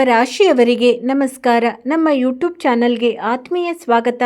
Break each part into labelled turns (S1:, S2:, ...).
S1: ರಾಶಿಯವರಿಗೆ ನಮಸ್ಕಾರ. ನಮ್ಮ ಯೂಟ್ಯೂಬ್ ಚಾನಲ್ಗೆ ಆತ್ಮೀಯ ಸ್ವಾಗತ.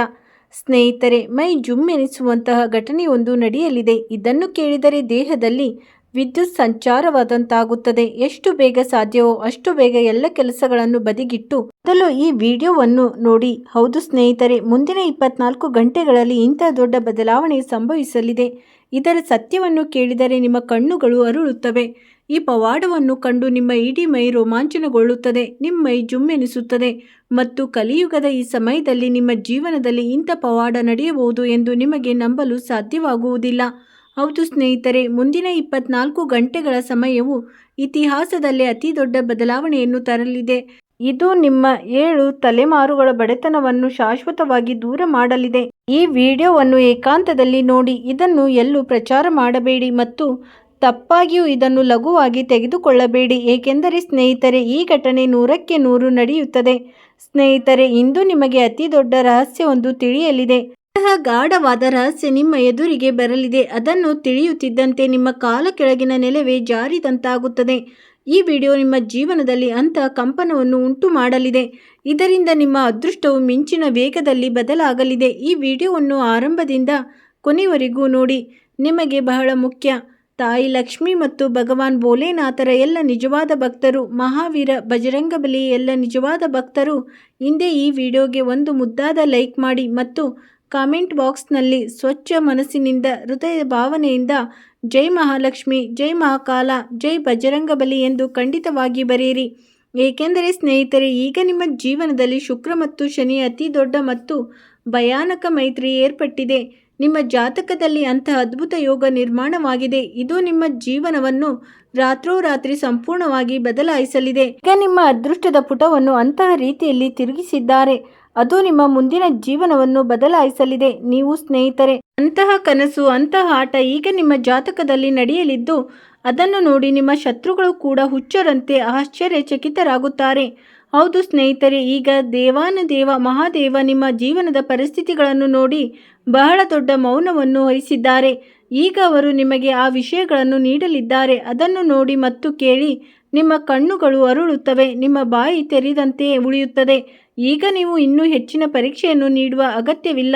S1: ಸ್ನೇಹಿತರೆ, ಮೈ ಜುಮ್ಮೆನಿಸುವಂತಹ ಘಟನೆಯೊಂದು ನಡೆಯಲಿದೆ. ಇದನ್ನು ಕೇಳಿದರೆ ದೇಹದಲ್ಲಿ ವಿದ್ಯುತ್ ಸಂಚಾರವಾದಂತಾಗುತ್ತದೆ. ಎಷ್ಟು ಬೇಗ ಸಾಧ್ಯವೋ ಅಷ್ಟು ಬೇಗ ಎಲ್ಲ ಕೆಲಸಗಳನ್ನು ಬದಿಗಿಟ್ಟು ಮೊದಲು ಈ ವಿಡಿಯೋವನ್ನು ನೋಡಿ. ಹೌದು ಸ್ನೇಹಿತರೆ, ಮುಂದಿನ 24 ಗಂಟೆಗಳಲ್ಲಿ ಇಂತಹ ದೊಡ್ಡ ಬದಲಾವಣೆ ಸಂಭವಿಸಲಿದೆ. ಇದರ ಸತ್ಯವನ್ನು ಕೇಳಿದರೆ ನಿಮ್ಮ ಕಣ್ಣುಗಳು ಅರಳುತ್ತವೆ. ಈ ಪವಾಡವನ್ನು ಕಂಡು ನಿಮ್ಮ ಇಡೀ ಮೈ ರೋಮಾಂಚನಗೊಳ್ಳುತ್ತದೆ, ನಿಮ್ಮ ಮೈ ಜುಮ್ಮೆನಿಸುತ್ತದೆ ಮತ್ತು ಕಲಿಯುಗದ ಈ ಸಮಯದಲ್ಲಿ ನಿಮ್ಮ ಜೀವನದಲ್ಲಿ ಇಂಥ ಪವಾಡ ನಡೆಯಬಹುದು ಎಂದು ನಿಮಗೆ ನಂಬಲು ಸಾಧ್ಯವಾಗುವುದಿಲ್ಲ. ಹೌದು ಸ್ನೇಹಿತರೆ, ಮುಂದಿನ 24 ಗಂಟೆಗಳ ಸಮಯವು ಇತಿಹಾಸದಲ್ಲೇ ಅತಿ ದೊಡ್ಡ ಬದಲಾವಣೆಯನ್ನು ತರಲಿದೆ. ಇದು ನಿಮ್ಮ 7 ತಲೆಮಾರುಗಳ ಬಡತನವನ್ನು ಶಾಶ್ವತವಾಗಿ ದೂರ ಮಾಡಲಿದೆ. ಈ ವಿಡಿಯೋವನ್ನು ಏಕಾಂತದಲ್ಲಿ ನೋಡಿ. ಇದನ್ನು ಎಲ್ಲೂ ಪ್ರಚಾರ ಮಾಡಬೇಡಿ ಮತ್ತು ತಪ್ಪಾಗಿಯೂ ಇದನ್ನು ಲಘುವಾಗಿ ತೆಗೆದುಕೊಳ್ಳಬೇಡಿ. ಏಕೆಂದರೆ ಸ್ನೇಹಿತರೆ, ಈ ಘಟನೆ 100ಕ್ಕೆ 100 ನಡೆಯುತ್ತದೆ. ಸ್ನೇಹಿತರೆ, ಇಂದು ನಿಮಗೆ ಅತಿ ದೊಡ್ಡ ರಹಸ್ಯವೊಂದು ತಿಳಿಯಲಿದೆ. ಇಂತಹ ಗಾಢವಾದ ರಹಸ್ಯ ನಿಮ್ಮ ಎದುರಿಗೆ ಬರಲಿದೆ. ಅದನ್ನು ತಿಳಿಯುತ್ತಿದ್ದಂತೆ ನಿಮ್ಮ ಕಾಲ ಕೆಳಗಿನ ನೆಲವೇ ಜಾರಿದಂತಾಗುತ್ತದೆ. ಈ ವಿಡಿಯೋ ನಿಮ್ಮ ಜೀವನದಲ್ಲಿ ಅಂತಹ ಕಂಪನವನ್ನು ಉಂಟು ಮಾಡಲಿದೆ. ಇದರಿಂದ ನಿಮ್ಮ ಅದೃಷ್ಟವು ಮಿಂಚಿನ ವೇಗದಲ್ಲಿ ಬದಲಾಗಲಿದೆ. ಈ ವಿಡಿಯೋವನ್ನು ಆರಂಭದಿಂದ ಕೊನೆಯವರೆಗೂ ನೋಡಿ. ನಿಮಗೆ ಬಹಳ ಮುಖ್ಯ. ತಾಯಿ ಲಕ್ಷ್ಮಿ ಮತ್ತು ಭಗವಾನ್ ಭೋಲೆನಾಥರ ಎಲ್ಲ ನಿಜವಾದ ಭಕ್ತರು, ಮಹಾವೀರ ಬಜರಂಗಬಲಿಯ ಎಲ್ಲ ನಿಜವಾದ ಭಕ್ತರು ಹಿಂದೆ ಈ ವಿಡಿಯೋಗೆ ಒಂದು ಮುದ್ದಾದ ಲೈಕ್ ಮಾಡಿ ಮತ್ತು ಕಾಮೆಂಟ್ ಬಾಕ್ಸ್ನಲ್ಲಿ ಸ್ವಚ್ಛ ಮನಸ್ಸಿನಿಂದ, ಹೃದಯ ಭಾವನೆಯಿಂದ ಜೈ ಮಹಾಲಕ್ಷ್ಮಿ, ಜೈ ಮಹಾಕಾಲ, ಜೈ ಬಜರಂಗಬಲಿ ಎಂದು ಖಂಡಿತವಾಗಿ ಬರೆಯಿರಿ. ಏಕೆಂದರೆ ಸ್ನೇಹಿತರೆ, ಈಗ ನಿಮ್ಮ ಜೀವನದಲ್ಲಿ ಶುಕ್ರ ಮತ್ತು ಶನಿಯ ಅತಿ ದೊಡ್ಡ ಮತ್ತು ಭಯಾನಕ ಮೈತ್ರಿ ಏರ್ಪಟ್ಟಿದೆ. ನಿಮ್ಮ ಜಾತಕದಲ್ಲಿ ಅಂತಹ ಅದ್ಭುತ ಯೋಗ ನಿರ್ಮಾಣವಾಗಿದೆ. ಇದು ನಿಮ್ಮ ಜೀವನವನ್ನು ರಾತ್ರೋರಾತ್ರಿ ಸಂಪೂರ್ಣವಾಗಿ ಬದಲಾಯಿಸಲಿದೆ. ಈಗ ನಿಮ್ಮ ಅದೃಷ್ಟದ ಪುಟವನ್ನು ಅಂತಹ ರೀತಿಯಲ್ಲಿ ತಿರುಗಿಸಿದ್ದಾರೆ. ಅದು ನಿಮ್ಮ ಮುಂದಿನ ಜೀವನವನ್ನು ಬದಲಾಯಿಸಲಿದೆ. ನೀವು ಸ್ನೇಹಿತರೆ, ಅಂತಹ ಕನಸು, ಅಂತಹ ಆಟ ಈಗ ನಿಮ್ಮ ಜಾತಕದಲ್ಲಿ ನಡೆಯಲಿದ್ದು ಅದನ್ನು ನೋಡಿ ನಿಮ್ಮ ಶತ್ರುಗಳು ಕೂಡ ಹುಚ್ಚರಂತೆ ಆಶ್ಚರ್ಯಚಕಿತರಾಗುತ್ತಾರೆ. ಹೌದು ಸ್ನೇಹಿತರೆ, ಈಗ ದೇವಾನುದೇವ ಮಹಾದೇವ ನಿಮ್ಮ ಜೀವನದ ಪರಿಸ್ಥಿತಿಗಳನ್ನು ನೋಡಿ ಬಹಳ ದೊಡ್ಡ ಮೌನವನ್ನು ವಹಿಸಿದ್ದಾರೆ. ಈಗ ಅವರು ನಿಮಗೆ ಆ ವಿಷಯಗಳನ್ನು ನೀಡಲಿದ್ದಾರೆ. ಅದನ್ನು ನೋಡಿ ಮತ್ತು ಕೇಳಿ ನಿಮ್ಮ ಕಣ್ಣುಗಳು ಅರಳುತ್ತವೆ, ನಿಮ್ಮ ಬಾಯಿ ತೆರೆದಂತೆ ಉಳಿಯುತ್ತದೆ. ಈಗ ನೀವು ಇನ್ನೂ ಹೆಚ್ಚಿನ ಪರೀಕ್ಷೆಯನ್ನು ನೀಡುವ ಅಗತ್ಯವಿಲ್ಲ.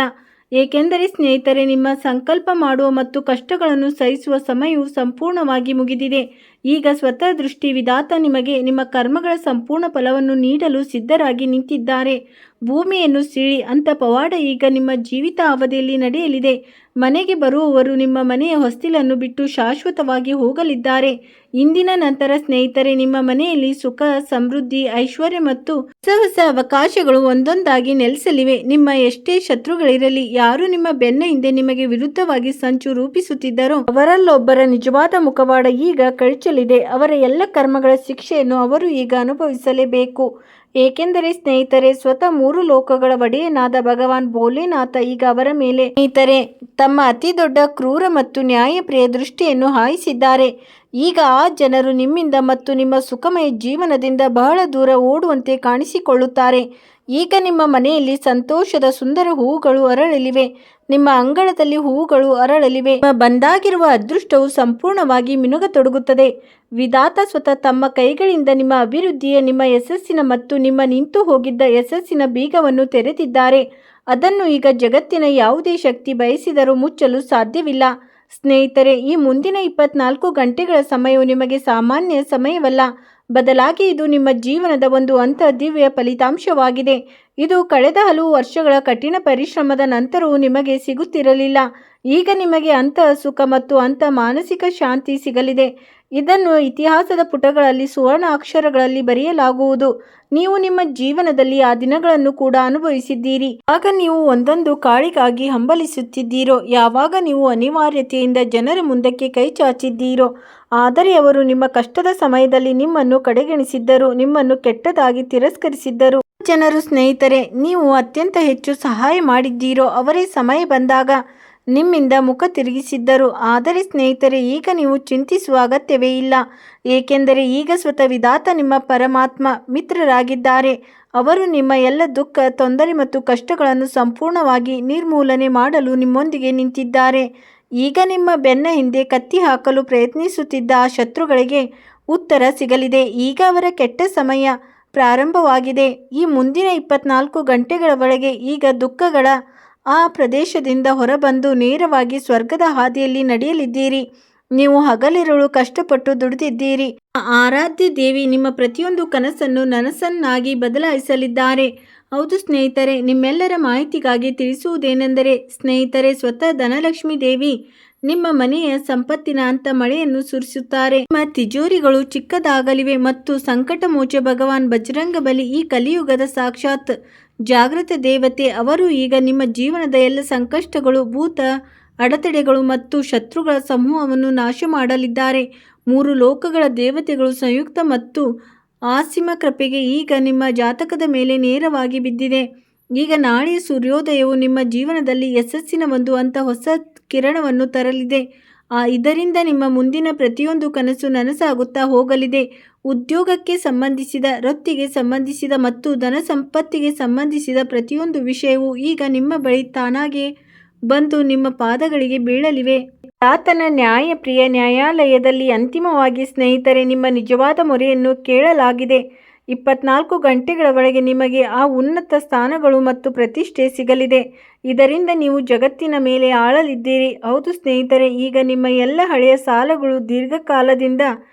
S1: ಏಕೆಂದರೆ ಸ್ನೇಹಿತರೆ, ನಿಮ್ಮ ಸಂಕಲ್ಪ ಮಾಡುವ ಮತ್ತು ಕಷ್ಟಗಳನ್ನು ಸಹಿಸುವ ಸಮಯವು ಸಂಪೂರ್ಣವಾಗಿ ಮುಗಿದಿದೆ. ಈಗ ಸ್ವತಃ ದೃಷ್ಟಿ ವಿಧಾತ ನಿಮಗೆ ನಿಮ್ಮ ಕರ್ಮಗಳ ಸಂಪೂರ್ಣ ಫಲವನ್ನು ನೀಡಲು ಸಿದ್ಧರಾಗಿ ನಿಂತಿದ್ದಾರೆ. ಭೂಮಿಯನ್ನು ಸೀಳಿ ಅಂತ ಪವಾಡ ಈಗ ನಿಮ್ಮ ಜೀವಿತ ಅವಧಿಯಲ್ಲಿ ನಡೆಯಲಿದೆ. ಮನೆಗೆ ಬರುವವರು ನಿಮ್ಮ ಮನೆಯ ಹೊಸ್ತಿಲನ್ನು ಬಿಟ್ಟು ಶಾಶ್ವತವಾಗಿ ಹೋಗಲಿದ್ದಾರೆ. ಇಂದಿನ ನಂತರ ಸ್ನೇಹಿತರೆ, ನಿಮ್ಮ ಮನೆಯಲ್ಲಿ ಸುಖ, ಸಮೃದ್ಧಿ, ಐಶ್ವರ್ಯ ಮತ್ತು ಹೊಸ ಹೊಸ ಅವಕಾಶಗಳು ಒಂದೊಂದಾಗಿ ನೆಲೆಸಲಿವೆ. ನಿಮ್ಮ ಎಷ್ಟೇ ಶತ್ರುಗಳಿರಲಿ, ಯಾರು ನಿಮ್ಮ ಬೆನ್ನ ಹಿಂದೆ ನಿಮಗೆ ವಿರುದ್ಧವಾಗಿ ಸಂಚು ರೂಪಿಸುತ್ತಿದ್ದರೋ ಅವರಲ್ಲೊಬ್ಬರ ನಿಜವಾದ ಮುಖವಾಡ ಈಗ ಕಳಚಲಿದೆ. ಅವರ ಎಲ್ಲ ಕರ್ಮಗಳ ಶಿಕ್ಷೆಯನ್ನು ಅವರು ಈಗ ಅನುಭವಿಸಲೇಬೇಕು. ಏಕೆಂದರೆ ಸ್ನೇಹಿತರೆ, ಸ್ವತಃ 3 ಲೋಕಗಳ ಒಡೆಯನಾದ ಭಗವಾನ್ ಭೋಲೆನಾಥ ಈಗ ಅವರ ಮೇಲೆ ಸ್ನೇಹಿತರೆ ತಮ್ಮ ಅತಿ ದೊಡ್ಡ ಕ್ರೂರ ಮತ್ತು ನ್ಯಾಯಪ್ರಿಯ ದೃಷ್ಟಿಯನ್ನು ಹಾಯಿಸಿದ್ದಾರೆ. ಈಗ ಆ ಜನರು ನಿಮ್ಮಿಂದ ಮತ್ತು ನಿಮ್ಮ ಸುಖಮಯ ಜೀವನದಿಂದ ಬಹಳ ದೂರ ಓಡುವಂತೆ ಕಾಣಿಸಿಕೊಳ್ಳುತ್ತಾರೆ. ಈಗ ನಿಮ್ಮ ಮನೆಯಲ್ಲಿ ಸಂತೋಷದ ಸುಂದರ ಹೂವುಗಳು ಅರಳಲಿವೆ. ನಿಮ್ಮ ಅಂಗಳದಲ್ಲಿ ಹೂವುಗಳು ಅರಳಲಿವೆ. ಬಂದಾಗಿರುವ ಅದೃಷ್ಟವು ಸಂಪೂರ್ಣವಾಗಿ ಮಿನುಗತೊಡಗುತ್ತದೆ. ವಿಧಾತ ಸ್ವತಃ ತಮ್ಮ ಕೈಗಳಿಂದ ನಿಮ್ಮ ಅಭಿವೃದ್ಧಿಯ, ನಿಮ್ಮ ಯಶಸ್ಸಿನ ಮತ್ತು ನಿಮ್ಮ ನಿಂತು ಹೋಗಿದ್ದ ಯಶಸ್ಸಿನ ಬೀಗವನ್ನು ತೆರೆದಿದ್ದಾರೆ. ಅದನ್ನು ಈಗ ಜಗತ್ತಿನ ಯಾವುದೇ ಶಕ್ತಿ ಬಯಸಿದರೂ ಮುಚ್ಚಲು ಸಾಧ್ಯವಿಲ್ಲ. ಸ್ನೇಹಿತರೆ, ಈ ಮುಂದಿನ 24 ಗಂಟೆಗಳ ಸಮಯವು ನಿಮಗೆ ಸಾಮಾನ್ಯ ಸಮಯವಲ್ಲ. ಬದಲಾಗಿ ಇದು ನಿಮ್ಮ ಜೀವನದ ಒಂದು ಅಂತಹ ದಿವ್ಯ ಫಲಿತಾಂಶವಾಗಿದೆ. ಇದು ಕಳೆದ ಹಲವು ವರ್ಷಗಳ ಕಠಿಣ ಪರಿಶ್ರಮದ ನಂತರವೂ ನಿಮಗೆ ಸಿಗುತ್ತಿರಲಿಲ್ಲ. ಈಗ ನಿಮಗೆ ಅಂತಹ ಸುಖ ಮತ್ತು ಅಂತಹ ಮಾನಸಿಕ ಶಾಂತಿ ಸಿಗಲಿದೆ. ಇದನ್ನು ಇತಿಹಾಸದ ಪುಟಗಳಲ್ಲಿ ಸುವರ್ಣ ಅಕ್ಷರಗಳಲ್ಲಿ ಬರೆಯಲಾಗುವುದು. ನೀವು ನಿಮ್ಮ ಜೀವನದಲ್ಲಿ ಆ ದಿನಗಳನ್ನು ಕೂಡ ಅನುಭವಿಸಿದ್ದೀರಿ. ಆಗ ನೀವು ಒಂದೊಂದು ಕಾಳಿಗಾಗಿ ಹಂಬಲಿಸುತ್ತಿದ್ದೀರೋ, ಯಾವಾಗ ನೀವು ಅನಿವಾರ್ಯತೆಯಿಂದ ಜನರ ಮುಂದಕ್ಕೆ ಕೈ ಚಾಚಿದ್ದೀರೋ. ಆದರೆ ಅವರು ನಿಮ್ಮ ಕಷ್ಟದ ಸಮಯದಲ್ಲಿ ನಿಮ್ಮನ್ನು ಕಡೆಗಣಿಸಿದ್ದರು, ನಿಮ್ಮನ್ನು ಕೆಟ್ಟದಾಗಿ ತಿರಸ್ಕರಿಸಿದ್ದರು. ಜನರು ಸ್ನೇಹಿತರೆ ನೀವು ಅತ್ಯಂತ ಹೆಚ್ಚು ಸಹಾಯ ಮಾಡಿದ್ದೀರೋ ಅವರೇ ಸಮಯ ಬಂದಾಗ ನಿಮ್ಮಿಂದ ಮುಖ ತಿರುಗಿಸಿದ್ದರು. ಆದರೆ ಸ್ನೇಹಿತರೆ, ಈಗ ನೀವು ಚಿಂತಿಸುವ ಅಗತ್ಯವೇ ಇಲ್ಲ. ಏಕೆಂದರೆ ಈಗ ಸ್ವತಃ ವಿಧಾತ ನಿಮ್ಮ ಪರಮಾತ್ಮ ಮಿತ್ರರಾಗಿದ್ದಾರೆ. ಅವರು ನಿಮ್ಮ ಎಲ್ಲ ದುಃಖ, ತೊಂದರೆ ಮತ್ತು ಕಷ್ಟಗಳನ್ನು ಸಂಪೂರ್ಣವಾಗಿ ನಿರ್ಮೂಲನೆ ಮಾಡಲು ನಿಮ್ಮೊಂದಿಗೆ ನಿಂತಿದ್ದಾರೆ. ಈಗ ನಿಮ್ಮ ಬೆನ್ನ ಹಿಂದೆ ಕತ್ತಿ ಹಾಕಲು ಪ್ರಯತ್ನಿಸುತ್ತಿದ್ದ ಆ ಶತ್ರುಗಳಿಗೆ ಉತ್ತರ ಸಿಗಲಿದೆ. ಈಗ ಅವರ ಕೆಟ್ಟ ಸಮಯ ಪ್ರಾರಂಭವಾಗಿದೆ. ಈ ಮುಂದಿನ 24 ಗಂಟೆಗಳ ಒಳಗೆ ಈಗ ದುಃಖಗಳ ಆ ಪ್ರದೇಶದಿಂದ ಹೊರಬಂದು ನೇರವಾಗಿ ಸ್ವರ್ಗದ ಹಾದಿಯಲ್ಲಿ ನಡೆಯಲಿದ್ದೀರಿ. ನೀವು ಹಗಲಿರುಳು ಕಷ್ಟಪಟ್ಟು ದುಡಿದಿದ್ದೀರಿ. ಆರಾಧ್ಯ ದೇವಿ ನಿಮ್ಮ ಪ್ರತಿಯೊಂದು ಕನಸನ್ನು ನನಸನ್ನಾಗಿ ಬದಲಾಯಿಸಲಿದ್ದಾರೆ. ಹೌದು ಸ್ನೇಹಿತರೆ, ನಿಮ್ಮೆಲ್ಲರ ಮಾಹಿತಿಗಾಗಿ ತಿಳಿಸುವುದೇನೆಂದರೆ ಸ್ನೇಹಿತರೆ, ಸ್ವತಃ ಧನಲಕ್ಷ್ಮಿ ದೇವಿ ನಿಮ್ಮ ಮನೆಯ ಸಂಪತ್ತಿನ ಅಂತ ಮಳೆಯನ್ನು ಸುರಿಸುತ್ತಾರೆ. ನಿಮ್ಮ ತಿಜೋರಿಗಳು ಚಿಕ್ಕದಾಗಲಿವೆ ಮತ್ತು ಸಂಕಟ ಮೋಚ ಭಗವಾನ್ ಬಜರಂಗಬಲಿ ಈ ಕಲಿಯುಗದ ಸಾಕ್ಷಾತ್ ಜಾಗೃತ ದೇವತೆ. ಅವರು ಈಗ ನಿಮ್ಮ ಜೀವನದ ಎಲ್ಲ ಸಂಕಷ್ಟಗಳು, ಭೂತ ಅಡೆತಡೆಗಳು ಮತ್ತು ಶತ್ರುಗಳ ಸಮೂಹವನ್ನು ನಾಶ ಮಾಡಲಿದ್ದಾರೆ. 3 ಲೋಕಗಳ ದೇವತೆಗಳು ಸಂಯುಕ್ತ ಮತ್ತು ಆಸಿಮ ಕೃಪೆಗೆ ಈಗ ನಿಮ್ಮ ಜಾತಕದ ಮೇಲೆ ನೇರವಾಗಿ ಬಿದ್ದಿದೆ. ಈಗ ನಾಳೆಯ ಸೂರ್ಯೋದಯವು ನಿಮ್ಮ ಜೀವನದಲ್ಲಿ ಯಶಸ್ಸಿನ ಒಂದು ಹೊಸ ಕಿರಣವನ್ನು ತರಲಿದೆ. ಇದರಿಂದ ನಿಮ್ಮ ಮುಂದಿನ ಪ್ರತಿಯೊಂದು ಕನಸು ನನಸಾಗುತ್ತಾ ಹೋಗಲಿದೆ. ಉದ್ಯೋಗಕ್ಕೆ ಸಂಬಂಧಿಸಿದ, ವೃತ್ತಿಗೆ ಸಂಬಂಧಿಸಿದ ಮತ್ತು ಧನ ಸಂಪತ್ತಿಗೆ ಸಂಬಂಧಿಸಿದ ಪ್ರತಿಯೊಂದು ವಿಷಯವೂ ಈಗ ನಿಮ್ಮ ಬಳಿ ತಾನಾಗೆ ಬಂದು ನಿಮ್ಮ ಪಾದಗಳಿಗೆ ಬೀಳಲಿವೆ. ಆತನ ನ್ಯಾಯಪ್ರಿಯ ನ್ಯಾಯಾಲಯದಲ್ಲಿ ಅಂತಿಮವಾಗಿ ಸ್ನೇಹಿತರೆ ನಿಮ್ಮ ನಿಜವಾದ ಮೊರೆಯನ್ನು ಕೇಳಲಾಗಿದೆ. 24 ಗಂಟೆಗಳ ಒಳಗೆ ನಿಮಗೆ ಆ ಉನ್ನತ ಸ್ಥಾನಗಳು ಮತ್ತು ಪ್ರತಿಷ್ಠೆ ಸಿಗಲಿದೆ. ಇದರಿಂದ ನೀವು ಜಗತ್ತಿನ ಮೇಲೆ ಆಳಲಿದ್ದೀರಿ. ಹೌದು ಸ್ನೇಹಿತರೆ, ಈಗ ನಿಮ್ಮ ಎಲ್ಲ ಹಳೆಯ ಸಾಲಗಳು, ದೀರ್ಘಕಾಲದಿಂದ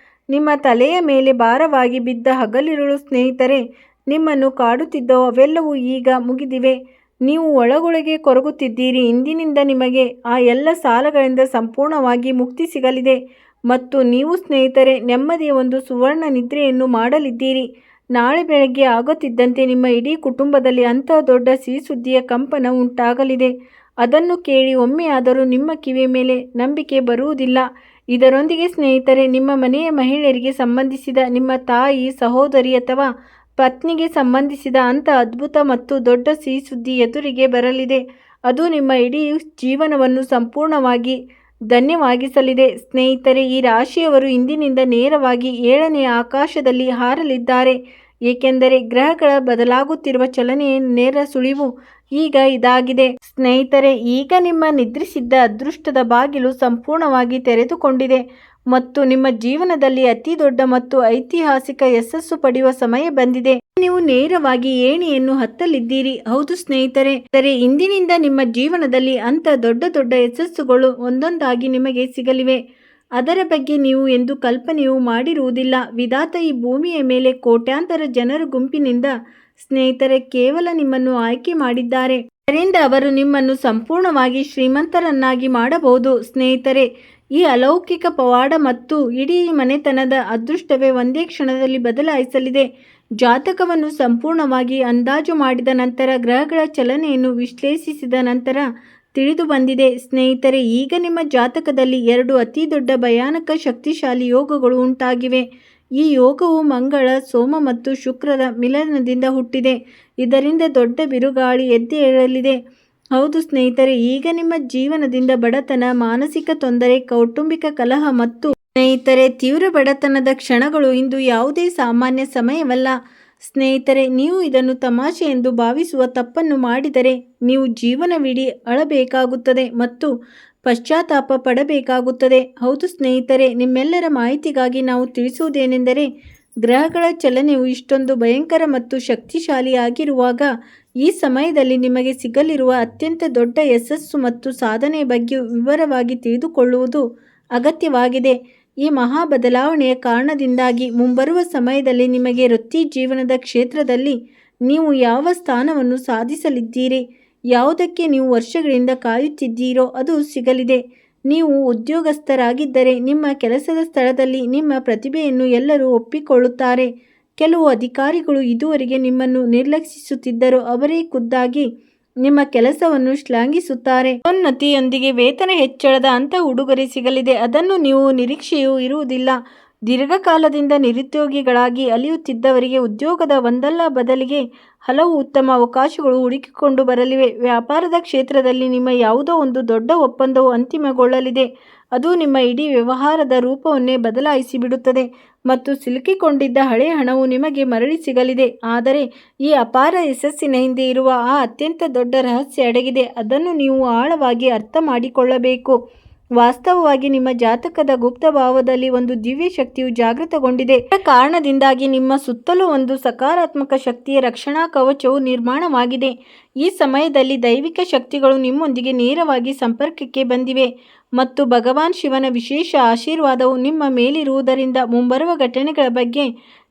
S1: ನಿಮ್ಮ ತಲೆಯ ಮೇಲೆ ಭಾರವಾಗಿ ಬಿದ್ದ ಹಗಲಿರುಳು ಸ್ನೇಹಿತರೆ ನಿಮ್ಮನ್ನು ಕಾಡುತ್ತಿದ್ದವು, ಅವೆಲ್ಲವೂ ಈಗ ಮುಗಿದಿವೆ. ನೀವು ಒಳಗೊಳಗೆ ಕೊರಗುತ್ತಿದ್ದೀರಿ. ಇಂದಿನಿಂದ ನಿಮಗೆ ಆ ಎಲ್ಲ ಸಾಲಗಳಿಂದ ಸಂಪೂರ್ಣವಾಗಿ ಮುಕ್ತಿ ಸಿಗಲಿದೆ ಮತ್ತು ನೀವು ಸ್ನೇಹಿತರೆ ನೆಮ್ಮದಿಯ ಒಂದು ಸುವರ್ಣ ನಿದ್ರೆಯನ್ನು ಮಾಡಲಿದ್ದೀರಿ. ನಾಳೆ ಬೆಳಗ್ಗೆ ಆಗುತ್ತಿದ್ದಂತೆ ನಿಮ್ಮ ಇಡೀ ಕುಟುಂಬದಲ್ಲಿ ಅಂತಹ ದೊಡ್ಡ ಸಿಹಿ ಸುದ್ದಿಯ ಕಂಪನ ಉಂಟಾಗಲಿದೆ. ಅದನ್ನು ಕೇಳಿ ಒಮ್ಮೆಯಾದರೂ ನಿಮ್ಮ ಕಿವಿಯ ಮೇಲೆ ನಂಬಿಕೆ ಬರುವುದಿಲ್ಲ. ಇದರೊಂದಿಗೆ ಸ್ನೇಹಿತರೆ ನಿಮ್ಮ ಮನೆಯ ಮಹಿಳೆಯರಿಗೆ ಸಂಬಂಧಿಸಿದ, ನಿಮ್ಮ ತಾಯಿ, ಸಹೋದರಿ ಅಥವಾ ಪತ್ನಿಗೆ ಸಂಬಂಧಿಸಿದ ಅಂಥ ಅದ್ಭುತ ಮತ್ತು ದೊಡ್ಡ ಸಿಹಿ ಸುದ್ದಿ ಎದುರಿಗೆ ಬರಲಿದೆ. ಅದು ನಿಮ್ಮ ಇಡೀ ಜೀವನವನ್ನು ಸಂಪೂರ್ಣವಾಗಿ ಧನ್ಯವಾಗಿಸಲಿದೆ. ಸ್ನೇಹಿತರೆ, ಈ ರಾಶಿಯವರು ಇಂದಿನಿಂದ ನೇರವಾಗಿ 7ನೇ ಆಕಾಶದಲ್ಲಿ ಹಾರಲಿದ್ದಾರೆ. ಏಕೆಂದರೆ ಗ್ರಹಗಳ ಬದಲಾಗುತ್ತಿರುವ ಚಲನೆಯ ನೇರ ಸುಳಿವು ಈಗ ಇದಾಗಿದೆ. ಸ್ನೇಹಿತರೆ, ಈಗ ನಿಮ್ಮ ನಿದ್ರಿಸಿದ್ದ ಅದೃಷ್ಟದ ಬಾಗಿಲು ಸಂಪೂರ್ಣವಾಗಿ ತೆರೆದುಕೊಂಡಿದೆ ಮತ್ತು ನಿಮ್ಮ ಜೀವನದಲ್ಲಿ ಅತಿ ದೊಡ್ಡ ಮತ್ತು ಐತಿಹಾಸಿಕ ಯಶಸ್ಸು ಪಡೆಯುವ ಸಮಯ ಬಂದಿದೆ. ನೀವು ನೇರವಾಗಿ ಏಣಿಯನ್ನು ಹತ್ತಲಿದ್ದೀರಿ. ಹೌದು ಸ್ನೇಹಿತರೆ, ಇಂದಿನಿಂದ ನಿಮ್ಮ ಜೀವನದಲ್ಲಿ ಅಂಥ ದೊಡ್ಡ ದೊಡ್ಡ ಯಶಸ್ಸುಗಳು ಒಂದೊಂದಾಗಿ ನಿಮಗೆ ಸಿಗಲಿವೆ. ಅದರ ಬಗ್ಗೆ ನೀವು ಎಂದು ಕಲ್ಪನೆಯೂ ಮಾಡಿರುವುದಿಲ್ಲ. ವಿಧಾತ ಈ ಭೂಮಿಯ ಮೇಲೆ ಕೋಟ್ಯಾಂತರ ಜನರ ಗುಂಪಿನಿಂದ ಸ್ನೇಹಿತರೆ ಕೇವಲ ನಿಮ್ಮನ್ನು ಆಯ್ಕೆ ಮಾಡಿದ್ದಾರೆ. ಇದರಿಂದ ಅವರು ನಿಮ್ಮನ್ನು ಸಂಪೂರ್ಣವಾಗಿ ಶ್ರೀಮಂತರನ್ನಾಗಿ ಮಾಡಬಹುದು. ಸ್ನೇಹಿತರೆ, ಈ ಅಲೌಕಿಕ ಪವಾಡ ಮತ್ತು ಇಡೀ ಮನೆತನದ ಅದೃಷ್ಟವೇ ಒಂದೇ ಕ್ಷಣದಲ್ಲಿ ಬದಲಾಯಿಸಲಿದೆ. ಜಾತಕವನ್ನು ಸಂಪೂರ್ಣವಾಗಿ ಅಂದಾಜು ಮಾಡಿದ ನಂತರ, ಗ್ರಹಗಳ ಚಲನೆಯನ್ನು ವಿಶ್ಲೇಷಿಸಿದ ನಂತರ ತಿಳಿದು ಬಂದಿದೆ ಸ್ನೇಹಿತರೆ, ಈಗ ನಿಮ್ಮ ಜಾತಕದಲ್ಲಿ 2 ಅತಿ ದೊಡ್ಡ ಭಯಾನಕ ಶಕ್ತಿಶಾಲಿ ಯೋಗಗಳು ಉಂಟಾಗಿವೆ. ಈ ಯೋಗವು ಮಂಗಳ, ಸೋಮ ಮತ್ತು ಶುಕ್ರರ ಮಿಲನದಿಂದ ಹುಟ್ಟಿದೆ. ಇದರಿಂದ ದೊಡ್ಡ ಬಿರುಗಾಳಿ ಎದ್ದೇಳಲಿದೆ. ಹೌದು ಸ್ನೇಹಿತರೆ, ಈಗ ನಿಮ್ಮ ಜೀವನದಿಂದ ಬಡತನ, ಮಾನಸಿಕ ತೊಂದರೆ, ಕೌಟುಂಬಿಕ ಕಲಹ ಮತ್ತು ಸ್ನೇಹಿತರೆ ತೀವ್ರ ಬಡತನದ ಕ್ಷಣಗಳು ಇಂದು ಯಾವುದೇ ಸಾಮಾನ್ಯ ಸಮಯವಲ್ಲ. ಸ್ನೇಹಿತರೆ, ನೀವು ಇದನ್ನು ತಮಾಷೆ ಎಂದು ಭಾವಿಸುವ ತಪ್ಪನ್ನು ಮಾಡಿದರೆ ನೀವು ಜೀವನವಿಡೀ ಅಳಬೇಕಾಗುತ್ತದೆ ಮತ್ತು ಪಶ್ಚಾತ್ತಾಪ ಪಡಬೇಕಾಗುತ್ತದೆ. ಹೌದು ಸ್ನೇಹಿತರೆ, ನಿಮ್ಮೆಲ್ಲರ ಮಾಹಿತಿಗಾಗಿ ನಾವು ತಿಳಿಸುವುದೇನೆಂದರೆ ಗ್ರಹಗಳ ಚಲನೆಯು ಇಷ್ಟೊಂದು ಭಯಂಕರ ಮತ್ತು ಶಕ್ತಿಶಾಲಿಯಾಗಿರುವಾಗ ಈ ಸಮಯದಲ್ಲಿ ನಿಮಗೆ ಸಿಗಲಿರುವ ಅತ್ಯಂತ ದೊಡ್ಡ ಯಶಸ್ಸು ಮತ್ತು ಸಾಧನೆಯ ಬಗ್ಗೆ ವಿವರವಾಗಿ ತಿಳಿದುಕೊಳ್ಳುವುದು ಅಗತ್ಯವಾಗಿದೆ. ಈ ಮಹಾ ಬದಲಾವಣೆಯ ಕಾರಣದಿಂದಾಗಿ ಮುಂಬರುವ ಸಮಯದಲ್ಲಿ ನಿಮಗೆ ವೃತ್ತಿ ಜೀವನದ ಕ್ಷೇತ್ರದಲ್ಲಿ ನೀವು ಯಾವ ಸ್ಥಾನವನ್ನು ಸಾಧಿಸಲಿದ್ದೀರಿ, ಯಾವುದಕ್ಕೆ ನೀವು ವರ್ಷಗಳಿಂದ ಕಾಯುತ್ತಿದ್ದೀರೋ ಅದು ಸಿಗಲಿದೆ. ನೀವು ಉದ್ಯೋಗಸ್ಥರಾಗಿದ್ದರೆ ನಿಮ್ಮ ಕೆಲಸದ ಸ್ಥಳದಲ್ಲಿ ನಿಮ್ಮ ಪ್ರತಿಭೆಯನ್ನು ಎಲ್ಲರೂ ಒಪ್ಪಿಕೊಳ್ಳುತ್ತಾರೆ. ಕೆಲವು ಅಧಿಕಾರಿಗಳು ಇದುವರೆಗೆ ನಿಮ್ಮನ್ನು ನಿರ್ಲಕ್ಷಿಸುತ್ತಿದ್ದರೂ ಅವರೇ ಖುದ್ದಾಗಿ ನಿಮ್ಮ ಕೆಲಸವನ್ನು ಶ್ಲಾಘಿಸುತ್ತಾರೆ. ಉನ್ನತಿಯೊಂದಿಗೆ ವೇತನ ಹೆಚ್ಚಳದ ಅಂಥ ಉಡುಗೊರೆ ಸಿಗಲಿದೆ. ಅದನ್ನು ನೀವು ನಿರೀಕ್ಷೆಯೂ ಇರುವುದಿಲ್ಲ. ದೀರ್ಘಕಾಲದಿಂದ ನಿರುದ್ಯೋಗಿಗಳಾಗಿ ಅಲಿಯುತ್ತಿದ್ದವರಿಗೆ ಉದ್ಯೋಗದ ಒಂದಲ್ಲ ಬದಲಿಗೆ ಹಲವು ಉತ್ತಮ ಅವಕಾಶಗಳು ಹುಡುಕಿಕೊಂಡು ಬರಲಿವೆ. ವ್ಯಾಪಾರದ ಕ್ಷೇತ್ರದಲ್ಲಿ ನಿಮ್ಮ ಯಾವುದೋ ಒಂದು ದೊಡ್ಡ ಒಪ್ಪಂದವು ಅಂತಿಮಗೊಳ್ಳಲಿದೆ. ಅದು ನಿಮ್ಮ ಇಡೀ ವ್ಯವಹಾರದ ರೂಪವನ್ನೇ ಬದಲಾಯಿಸಿ ಬಿಡುತ್ತದೆ ಮತ್ತು ಸಿಲುಕಿಕೊಂಡಿದ್ದ ಹಳೆಯ ಹಣವು ನಿಮಗೆ ಮರಳಿ ಸಿಗಲಿದೆ. ಆದರೆ ಈ ಅಪಾರ ಯಶಸ್ಸಿನ ಹಿಂದೆ ಇರುವ ಆ ಅತ್ಯಂತ ದೊಡ್ಡ ರಹಸ್ಯ ಅಡಗಿದೆ. ಅದನ್ನು ನೀವು ಆಳವಾಗಿ ಅರ್ಥ ಮಾಡಿಕೊಳ್ಳಬೇಕು. ವಾಸ್ತವವಾಗಿ ನಿಮ್ಮ ಜಾತಕದ ಗುಪ್ತ ಭಾವದಲ್ಲಿ ಒಂದು ದಿವ್ಯ ಶಕ್ತಿಯು ಜಾಗೃತಗೊಂಡಿದೆ. ಇದರ ಕಾರಣದಿಂದಾಗಿ ನಿಮ್ಮ ಸುತ್ತಲೂ ಒಂದು ಸಕಾರಾತ್ಮಕ ಶಕ್ತಿಯ ರಕ್ಷಣಾ ಕವಚವು ನಿರ್ಮಾಣವಾಗಿದೆ. ಈ ಸಮಯದಲ್ಲಿ ದೈವಿಕ ಶಕ್ತಿಗಳು ನಿಮ್ಮೊಂದಿಗೆ ನೇರವಾಗಿ ಸಂಪರ್ಕಕ್ಕೆ ಬಂದಿವೆ ಮತ್ತು ಭಗವಾನ್ ಶಿವನ ವಿಶೇಷ ಆಶೀರ್ವಾದವು ನಿಮ್ಮ ಮೇಲಿರುವುದರಿಂದ ಮುಂಬರುವ ಘಟನೆಗಳ ಬಗ್ಗೆ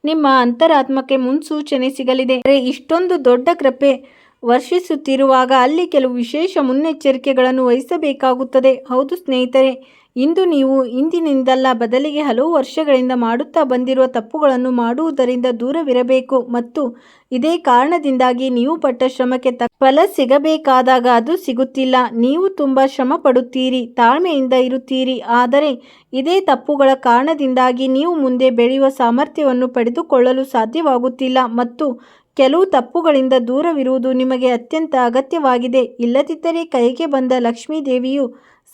S1: ನಿಮ್ಮ ಅಂತರಾತ್ಮಕ್ಕೆ ಮುನ್ಸೂಚನೆ ಸಿಗಲಿದೆ. ಇಷ್ಟೊಂದು ದೊಡ್ಡ ಕೃಪೆ ವರ್ಷಿಸುತ್ತಿರುವಾಗ ಅಲ್ಲಿ ಕೆಲವು ವಿಶೇಷ ಮುನ್ನೆಚ್ಚರಿಕೆಗಳನ್ನು ವಹಿಸಬೇಕಾಗುತ್ತದೆ. ಹೌದು ಸ್ನೇಹಿತರೆ, ಇಂದು ನೀವು ಇಂದಿನಿಂದಲ್ಲ, ಬದಲಿಗೆ ಹಲವು ವರ್ಷಗಳಿಂದ ಮಾಡುತ್ತಾ ಬಂದಿರುವ ತಪ್ಪುಗಳನ್ನು ಮಾಡುವುದರಿಂದ ದೂರವಿರಬೇಕು ಮತ್ತು ಇದೇ ಕಾರಣದಿಂದಾಗಿ ನೀವು ಪಟ್ಟ ಶ್ರಮಕ್ಕೆ ತಕ್ಕ ಫಲ ಸಿಗಬೇಕಾದಾಗ ಅದು ಸಿಗುತ್ತಿಲ್ಲ. ನೀವು ತುಂಬ ಶ್ರಮ ಪಡುತ್ತೀರಿ, ತಾಳ್ಮೆಯಿಂದ ಇರುತ್ತೀರಿ, ಆದರೆ ಇದೇ ತಪ್ಪುಗಳ ಕಾರಣದಿಂದಾಗಿ ನೀವು ಮುಂದೆ ಬೆಳೆಯುವ ಸಾಮರ್ಥ್ಯವನ್ನು ಪಡೆದುಕೊಳ್ಳಲು ಸಾಧ್ಯವಾಗುತ್ತಿಲ್ಲ ಮತ್ತು ಕೆಲವು ತಪ್ಪುಗಳಿಂದ ದೂರವಿರುವುದು ನಿಮಗೆ ಅತ್ಯಂತ ಅಗತ್ಯವಾಗಿದೆ. ಇಲ್ಲದಿದ್ದರೆ ಕೈಗೆ ಬಂದ ಲಕ್ಷ್ಮೀ ದೇವಿಯು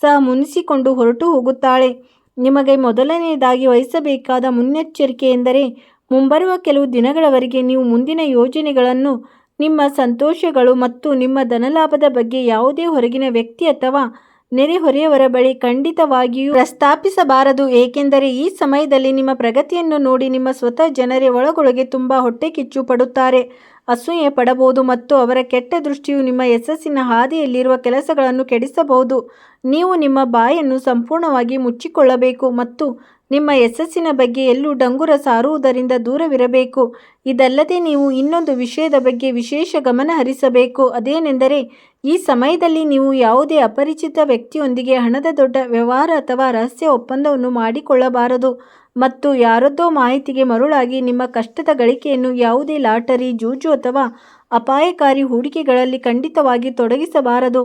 S1: ಸಹ ಮುನಿಸಿಕೊಂಡು ಹೊರಟು ಹೋಗುತ್ತಾಳೆ. ನಿಮಗೆ ಮೊದಲನೆಯದಾಗಿ ವಹಿಸಬೇಕಾದ ಮುನ್ನೆಚ್ಚರಿಕೆ ಎಂದರೆ ಮುಂಬರುವ ಕೆಲವು ದಿನಗಳವರೆಗೆ ನೀವು ಮುಂದಿನ ಯೋಜನೆಗಳನ್ನು, ನಿಮ್ಮ ಸಂತೋಷಗಳು ಮತ್ತು ನಿಮ್ಮ ಧನಲಾಭದ ಬಗ್ಗೆ ಯಾವುದೇ ಹೊರಗಿನ ವ್ಯಕ್ತಿ ಅಥವಾ ನೆರೆಹೊರೆಯವರ ಬಳಿ ಖಂಡಿತವಾಗಿಯೂ ಪ್ರಸ್ತಾಪಿಸಬಾರದು. ಏಕೆಂದರೆ ಈ ಸಮಯದಲ್ಲಿ ನಿಮ್ಮ ಪ್ರಗತಿಯನ್ನು ನೋಡಿ ನಿಮ್ಮ ಸ್ವತಃ ಜನರೇ ಒಳಗೊಳಗೆ ತುಂಬ ಹೊಟ್ಟೆಕಿಚ್ಚು ಪಡುತ್ತಾರೆ, ಅಸೂಯೆ ಪಡಬಹುದು ಮತ್ತು ಅವರ ಕೆಟ್ಟ ದೃಷ್ಟಿಯು ನಿಮ್ಮ ಯಶಸ್ಸಿನ ಹಾದಿಯಲ್ಲಿರುವ ಕೆಲಸಗಳನ್ನು ಕೆಡಿಸಬಹುದು. ನೀವು ನಿಮ್ಮ ಬಾಯನ್ನು ಸಂಪೂರ್ಣವಾಗಿ ಮುಚ್ಚಿಕೊಳ್ಳಬೇಕು ಮತ್ತು ನಿಮ್ಮ ಯಶಸ್ಸಿನ ಬಗ್ಗೆ ಎಲ್ಲೂ ಡಂಗುರ ಸಾರುವುದರಿಂದ ದೂರವಿರಬೇಕು. ಇದಲ್ಲದೆ ನೀವು ಇನ್ನೊಂದು ವಿಷಯದ ಬಗ್ಗೆ ವಿಶೇಷ ಗಮನ ಹರಿಸಬೇಕು. ಅದೇನೆಂದರೆ ಈ ಸಮಯದಲ್ಲಿ ನೀವು ಯಾವುದೇ ಅಪರಿಚಿತ ವ್ಯಕ್ತಿಯೊಂದಿಗೆ ಹಣದ ದೊಡ್ಡ ವ್ಯವಹಾರ ಅಥವಾ ರಹಸ್ಯ ಒಪ್ಪಂದವನ್ನು ಮಾಡಿಕೊಳ್ಳಬಾರದು ಮತ್ತು ಯಾರದ್ದೋ ಮಾಹಿತಿಗೆ ಮರುಳಾಗಿ ನಿಮ್ಮ ಕಷ್ಟದ ಗಳಿಕೆಯನ್ನು ಯಾವುದೇ ಲಾಟರಿ, ಜೂಜು ಅಥವಾ ಅಪಾಯಕಾರಿ ಹೂಡಿಕೆಗಳಲ್ಲಿ ಖಂಡಿತವಾಗಿ ತೊಡಗಿಸಬಾರದು.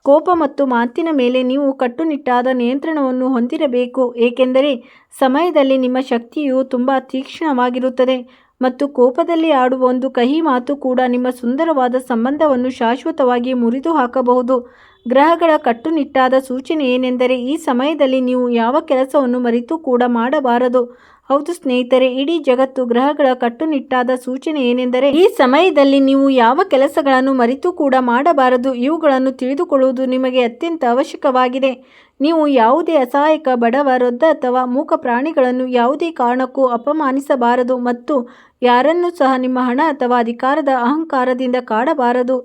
S1: ಕೋಪ ಮತ್ತು ಮಾತಿನ ಮೇಲೆ ನೀವು ಕಟ್ಟುನಿಟ್ಟಾದ ನಿಯಂತ್ರಣವನ್ನು ಹೊಂದಿರಬೇಕು, ಏಕೆಂದರೆ ಸಮಯದಲ್ಲಿ ನಿಮ್ಮ ಶಕ್ತಿಯು ತುಂಬ ತೀಕ್ಷ್ಣವಾಗಿರುತ್ತದೆ ಮತ್ತು ಕೋಪದಲ್ಲಿ ಆಡುವ ಒಂದು ಕಹಿ ಮಾತು ಕೂಡ ನಿಮ್ಮ ಸುಂದರವಾದ ಸಂಬಂಧವನ್ನು ಶಾಶ್ವತವಾಗಿ ಮುರಿದು ಹಾಕಬಹುದು. ಗ್ರಹಗಳ ಕಟ್ಟುನಿಟ್ಟಾದ ಸೂಚನೆ ಏನೆಂದರೆ ಈ ಸಮಯದಲ್ಲಿ ನೀವು ಯಾವ ಕೆಲಸವನ್ನು ಮರೆತು ಕೂಡ ಮಾಡಬಾರದು. ಹೌದು ಸ್ನೇಹಿತರೆ, ಇಡೀ ಜಗತ್ತು ಗ್ರಹಗಳ ಕಟ್ಟುನಿಟ್ಟಾದ ಸೂಚನೆ ಏನೆಂದರೆ ಈ ಸಮಯದಲ್ಲಿ ನೀವು ಯಾವ ಕೆಲಸಗಳನ್ನು ಮರೆತು ಕೂಡ ಮಾಡಬಾರದು. ಇವುಗಳನ್ನು ತಿಳಿದುಕೊಳ್ಳುವುದು ನಿಮಗೆ ಅತ್ಯಂತ ಅವಶ್ಯಕವಾಗಿದೆ. ನೀವು ಯಾವುದೇ ಅಸಹಾಯಕ, ಬಡವ, ವೃದ್ಧ ಅಥವಾ ಮೂಕ ಪ್ರಾಣಿಗಳನ್ನು ಯಾವುದೇ ಕಾರಣಕ್ಕೂ ಅಪಮಾನಿಸಬಾರದು ಮತ್ತು ಯಾರನ್ನೂ ಸಹ ನಿಮ್ಮ ಹಣ ಅಥವಾ ಅಧಿಕಾರದ ಅಹಂಕಾರದಿಂದ ಕಾಡಬಾರದು.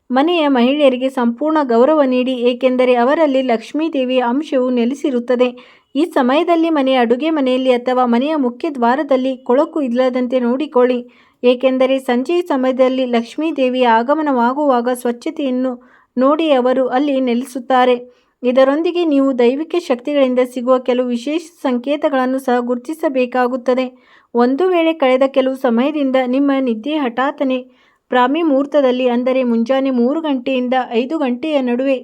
S1: ಮನೆಯ ಮಹಿಳೆಯರಿಗೆ ಸಂಪೂರ್ಣ ಗೌರವ ನೀಡಿ, ಏಕೆಂದರೆ ಅವರಲ್ಲಿ ಲಕ್ಷ್ಮೀ ದೇವಿಯ ಅಂಶವು ನೆಲೆಸಿರುತ್ತದೆ. ಈ ಸಮಯದಲ್ಲಿ ಮನೆಯ ಅಡುಗೆ ಮನೆಯಲ್ಲಿ ಅಥವಾ ಮನೆಯ ಮುಖ್ಯ ದ್ವಾರದಲ್ಲಿ ಕೊಳಕು ಇಲ್ಲದಂತೆ ನೋಡಿಕೊಳ್ಳಿ, ಏಕೆಂದರೆ ಸಂಜೆಯ ಸಮಯದಲ್ಲಿ ಲಕ್ಷ್ಮೀ ದೇವಿಯ ಆಗಮನವಾಗುವಾಗ ಸ್ವಚ್ಛತೆಯನ್ನು ನೋಡಿ ಅವರು ಅಲ್ಲಿ ನೆಲೆಸುತ್ತಾರೆ. ಇದರೊಂದಿಗೆ ನೀವು ದೈವಿಕ ಶಕ್ತಿಗಳಿಂದ ಸಿಗುವ ಕೆಲವು ವಿಶೇಷ ಸಂಕೇತಗಳನ್ನು ಸಹ ಗುರುತಿಸಬೇಕಾಗುತ್ತದೆ. ಒಂದು ವೇಳೆ ಕಳೆದ ಕೆಲವು ಸಮಯದಿಂದ ನಿಮ್ಮ ನಿದ್ದೆ ಹಠಾತ್ತನೆ ಬ್ರಾಹ್ಮಿ ಮುಹೂರ್ತದಲ್ಲಿ, ಅಂದರೆ ಮುಂಜಾನೆ 3 ಗಂಟೆಯಿಂದ 5 ಗಂಟೆಯ ನಡುವೆ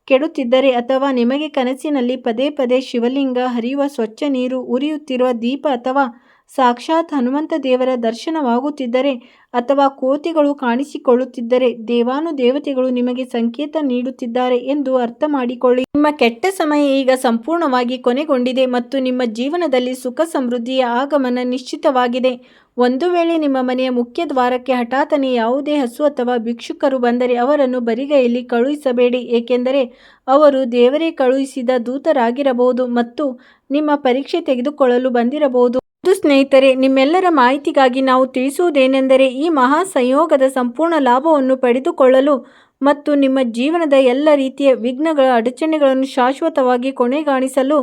S1: ಕೆಡುತ್ತಿದ್ದರೆ, ಅಥವಾ ನಿಮಗೆ ಕನಸಿನಲ್ಲಿ ಪದೇ ಪದೇ ಶಿವಲಿಂಗ, ಹರಿಯುವ ಸ್ವಚ್ಛ ನೀರು, ಉರಿಯುತ್ತಿರುವ ದೀಪ ಅಥವಾ ಸಾಕ್ಷಾತ್ ಹನುಮಂತ ದೇವರ ದರ್ಶನವಾಗುತ್ತಿದ್ದರೆ, ಅಥವಾ ಕೋತಿಗಳು ಕಾಣಿಸಿಕೊಳ್ಳುತ್ತಿದ್ದರೆ, ದೇವಾನುದೇವತೆಗಳು ನಿಮಗೆ ಸಂಕೇತ ನೀಡುತ್ತಿದ್ದಾರೆ ಎಂದು ಅರ್ಥ ಮಾಡಿಕೊಳ್ಳಿ. ನಿಮ್ಮ ಕೆಟ್ಟ ಸಮಯ ಈಗ ಸಂಪೂರ್ಣವಾಗಿ ಕೊನೆಗೊಂಡಿದೆ ಮತ್ತು ನಿಮ್ಮ ಜೀವನದಲ್ಲಿ ಸುಖ ಸಮೃದ್ಧಿಯ ಆಗಮನ ನಿಶ್ಚಿತವಾಗಿದೆ. ಒಂದು ವೇಳೆ ನಿಮ್ಮ ಮನೆಯ ಮುಖ್ಯ ದ್ವಾರಕ್ಕೆ ಹಠಾತ್ತನೆ ಯಾವುದೇ ಹಸು ಅಥವಾ ಭಿಕ್ಷುಕರು ಬಂದರೆ ಅವರನ್ನು ಬರಿಗೈಯಲ್ಲಿ ಕಳುಹಿಸಬೇಡಿ, ಏಕೆಂದರೆ ಅವರು ದೇವರೇ ಕಳುಹಿಸಿದ ದೂತರಾಗಿರಬಹುದು ಮತ್ತು ನಿಮ್ಮ ಪರೀಕ್ಷೆ ತೆಗೆದುಕೊಳ್ಳಲು ಬಂದಿರಬಹುದು. ಸ್ನೇಹಿತರೆ, ನಿಮ್ಮೆಲ್ಲರ ಮಾಹಿತಿಗಾಗಿ ನಾವು ತಿಳಿಸುವುದೇನೆಂದರೆ ಈ ಮಹಾ ಸಂಯೋಗದ ಸಂಪೂರ್ಣ ಲಾಭವನ್ನು ಪಡೆದುಕೊಳ್ಳಲು ಮತ್ತು ನಿಮ್ಮ ಜೀವನದ ಎಲ್ಲ ರೀತಿಯ ವಿಘ್ನಗಳ, ಅಡಚಣೆಗಳನ್ನು ಶಾಶ್ವತವಾಗಿ ಕೊನೆಗಾಣಿಸಲು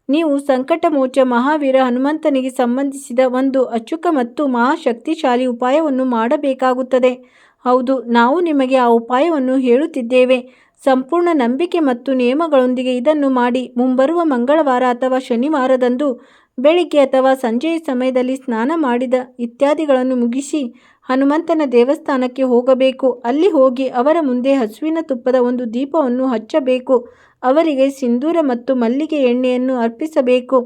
S1: ನೀವು ಸಂಕಟಮೋಚ ಮಹಾವೀರ ಹನುಮಂತನಿಗೆ ಸಂಬಂಧಿಸಿದ ಒಂದು ಅಚೂಕ ಮತ್ತು ಮಹಾಶಕ್ತಿಶಾಲಿ ಉಪಾಯವನ್ನು ಮಾಡಬೇಕಾಗುತ್ತದೆ. ಹೌದು, ನಾವು ನಿಮಗೆ ಆ ಉಪಾಯವನ್ನು ಹೇಳುತ್ತಿದ್ದೇವೆ. ಸಂಪೂರ್ಣ ನಂಬಿಕೆ ಮತ್ತು ನಿಯಮಗಳೊಂದಿಗೆ ಇದನ್ನು ಮಾಡಿ. ಮುಂಬರುವ ಮಂಗಳವಾರ ಅಥವಾ ಶನಿವಾರದಂದು ಬೆಳಿಗ್ಗೆ ಅಥವಾ ಸಂಜೆಯ ಸಮಯದಲ್ಲಿ ಸ್ನಾನ ಮಾಡಿದ ಇತ್ಯಾದಿಗಳನ್ನು ಮುಗಿಸಿ ಹನುಮಂತನ ದೇವಸ್ಥಾನಕ್ಕೆ ಹೋಗಬೇಕು. ಅಲ್ಲಿ ಹೋಗಿ ಅವರ ಮುಂದೆ ಹಸುವಿನ ತುಪ್ಪದ ಒಂದು ದೀಪವನ್ನು ಹಚ್ಚಬೇಕು. ಅವರಿಗೆ ಸಿಂಧೂರ ಮತ್ತು ಮಲ್ಲಿಗೆ ಎಣ್ಣೆಯನ್ನು ಅರ್ಪಿಸಬೇಕು.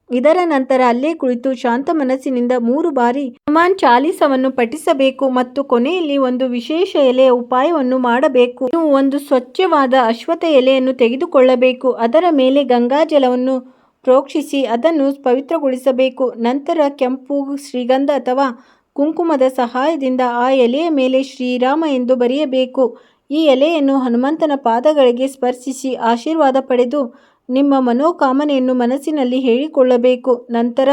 S1: ಇದರ ನಂತರ ಅಲ್ಲೇ ಕುಳಿತು ಶಾಂತ ಮನಸ್ಸಿನಿಂದ 3 ಬಾರಿ ಹನುಮಾನ್ ಚಾಲೀಸವನ್ನು ಪಠಿಸಬೇಕು ಮತ್ತು ಕೊನೆಯಲ್ಲಿ ಒಂದು ವಿಶೇಷ ಎಲೆಯ ಉಪಾಯವನ್ನು ಮಾಡಬೇಕು. ನೀವು ಒಂದು ಸ್ವಚ್ಛವಾದ ಅಶ್ವತ್ಥ ಎಲೆಯನ್ನು ತೆಗೆದುಕೊಳ್ಳಬೇಕು, ಅದರ ಮೇಲೆ ಗಂಗಾಜಲವನ್ನು ಪ್ರೋಕ್ಷಿಸಿ ಅದನ್ನು ಪವಿತ್ರಗೊಳಿಸಬೇಕು. ನಂತರ ಕೆಂಪು ಶ್ರೀಗಂಧ ಅಥವಾ ಕುಂಕುಮದ ಸಹಾಯದಿಂದ ಆ ಎಲೆಯ ಮೇಲೆ ಶ್ರೀರಾಮ ಎಂದು ಬರೆಯಬೇಕು. ಈ ಎಲೆಯನ್ನು ಹನುಮಂತನ ಪಾದಗಳಿಗೆ ಸ್ಪರ್ಶಿಸಿ ಆಶೀರ್ವಾದ ಪಡೆದು ನಿಮ್ಮ ಮನೋಕಾಮನೆಯನ್ನು ಮನಸ್ಸಿನಲ್ಲಿ ಹೇಳಿಕೊಳ್ಳಬೇಕು. ನಂತರ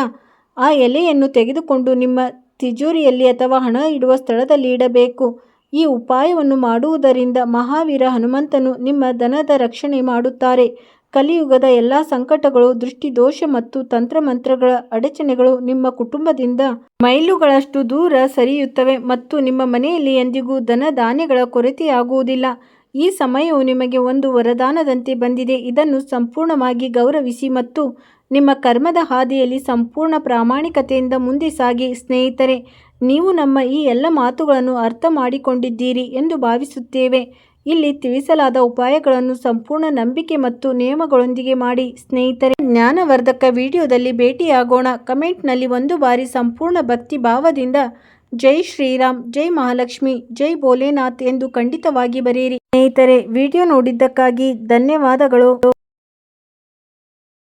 S1: ಆ ಎಲೆಯನ್ನು ತೆಗೆದುಕೊಂಡು ನಿಮ್ಮ ತಿಜೋರಿಯಲ್ಲಿ ಅಥವಾ ಹಣ ಇಡುವ ಸ್ಥಳದಲ್ಲಿ ಇಡಬೇಕು. ಈ ಉಪಾಯವನ್ನು ಮಾಡುವುದರಿಂದ ಮಹಾವೀರ ಹನುಮಂತನು ನಿಮ್ಮ ಧನದ ರಕ್ಷಣೆ ಮಾಡುತ್ತಾರೆ. ಕಲಿಯುಗದ ಎಲ್ಲ ಸಂಕಟಗಳು, ದೃಷ್ಟಿದೋಷ ಮತ್ತು ತಂತ್ರಮಂತ್ರಗಳ ಅಡಚಣೆಗಳು ನಿಮ್ಮ ಕುಟುಂಬದಿಂದ ಮೈಲುಗಳಷ್ಟು ದೂರ ಸರಿಯುತ್ತವೆ ಮತ್ತು ನಿಮ್ಮ ಮನೆಯಲ್ಲಿ ಎಂದಿಗೂ ಧನ ಧಾನ್ಯಗಳ ಕೊರತೆಯಾಗುವುದಿಲ್ಲ. ಈ ಸಮಯವು ನಿಮಗೆ ಒಂದು ವರದಾನದಂತೆ ಬಂದಿದೆ. ಇದನ್ನು ಸಂಪೂರ್ಣವಾಗಿ ಗೌರವಿಸಿ ಮತ್ತು ನಿಮ್ಮ ಕರ್ಮದ ಹಾದಿಯಲ್ಲಿ ಸಂಪೂರ್ಣ ಪ್ರಾಮಾಣಿಕತೆಯಿಂದ ಮುಂದೆ ಸಾಗಿ. ಸ್ನೇಹಿತರೆ, ನೀವು ನಮ್ಮ ಈ ಎಲ್ಲ ಮಾತುಗಳನ್ನು ಅರ್ಥ ಮಾಡಿಕೊಂಡಿದ್ದೀರಿ ಎಂದು ಭಾವಿಸುತ್ತೇವೆ. ಇಲ್ಲಿ ತಿಳಿಸಲಾದ ಉಪಾಯಗಳನ್ನು ಸಂಪೂರ್ಣ ನಂಬಿಕೆ ಮತ್ತು ನಿಯಮಗಳೊಂದಿಗೆ ಮಾಡಿ. ಸ್ನೇಹಿತರೆ, ಜ್ಞಾನವರ್ಧಕ ವಿಡಿಯೋದಲ್ಲಿ ಭೇಟಿಯಾಗೋಣ. ಕಮೆಂಟ್ನಲ್ಲಿ ಒಂದು ಬಾರಿ ಸಂಪೂರ್ಣ ಭಕ್ತಿ ಭಾವದಿಂದ ಜೈ ಶ್ರೀರಾಮ್, ಜೈ ಮಹಾಲಕ್ಷ್ಮಿ, ಜೈ ಭೋಲೆನಾಥ್ ಎಂದು ಖಂಡಿತವಾಗಿ ಬರೆಯಿರಿ. ಸ್ನೇಹಿತರೆ, ವಿಡಿಯೋ ನೋಡಿದ್ದಕ್ಕಾಗಿ ಧನ್ಯವಾದಗಳು.